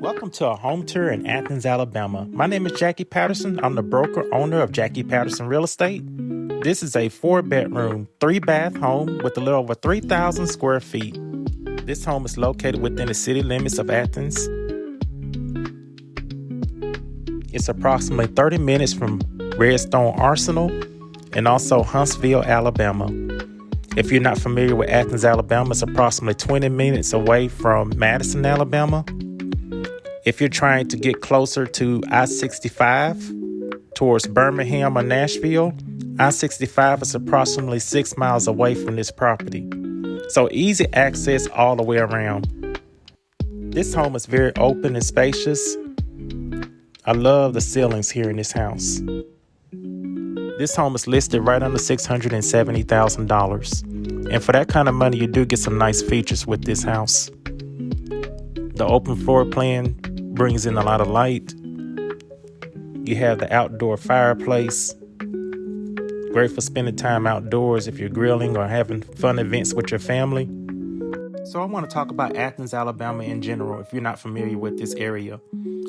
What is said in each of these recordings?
Welcome to a home tour in Athens, Alabama. My name is Jacky Patterson. I'm the broker owner of Jacky Patterson Real Estate. This is a 4-bedroom, 3-bath home with a little over 3,000 square feet. This home is located within the city limits of Athens. It's approximately 30 minutes from Redstone Arsenal and also Huntsville, Alabama. If you're not familiar with Athens, Alabama, it's approximately 20 minutes away from Patterson, Alabama. If you're trying to get closer to I-65 towards Birmingham or Nashville, I-65 is approximately 6 miles away from this property. So easy access all the way around. This home is very open and spacious. I love the ceilings here in this house. This home is listed right under $670,000. And for that kind of money, you do get some nice features with this house. The open floor plan brings in a lot of light. You have the outdoor fireplace. Great for spending time outdoors if you're grilling or having fun events with your family. So I want to talk about Athens, Alabama in general if you're not familiar with this area.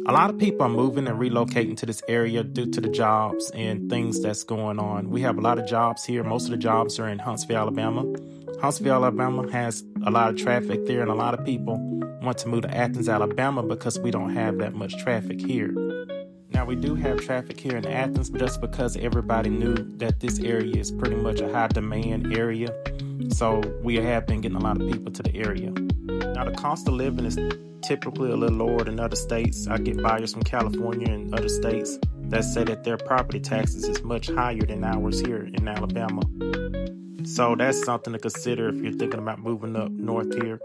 A lot of people are moving and relocating to this area due to the jobs and things that's going on. We have a lot of jobs here. Most of the jobs are in Huntsville, Alabama. Huntsville, Alabama has a lot of traffic there, and a lot of people want to move to Athens, Alabama because we don't have that much traffic here. Now, we do have traffic here in Athens, but just because everybody knew that this area is pretty much a high demand area. So we have been getting a lot of people to the area. Now, the cost of living is typically a little lower than other states. I get buyers from California and other states that say that their property taxes is much higher than ours here in Alabama. So that's something to consider if you're thinking about moving up north here.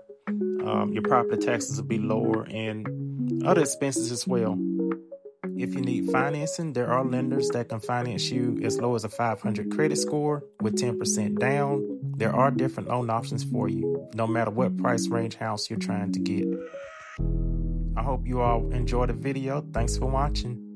Your property taxes will be lower and other expenses as well. If you need financing, there are lenders that can finance you as low as a 500 credit score with 10% down. There are different loan options for you, no matter what price range house you're trying to get. I hope you all enjoyed the video. Thanks for watching.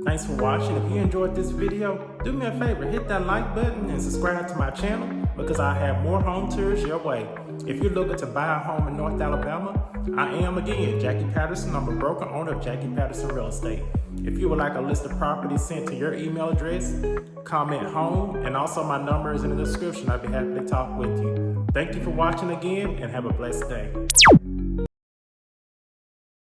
Thanks for watching. If you enjoyed this video, do me a favor, hit that like button and subscribe to my channel because I have more home tours your way. If you're looking to buy a home in North Alabama, I am again Jacky Patterson. I'm a broker owner of Jacky Patterson Real Estate. If you would like a list of properties sent to your email address, comment home, and also my number is in the description. I'd be happy to talk with you. Thank you for watching again and have a blessed day.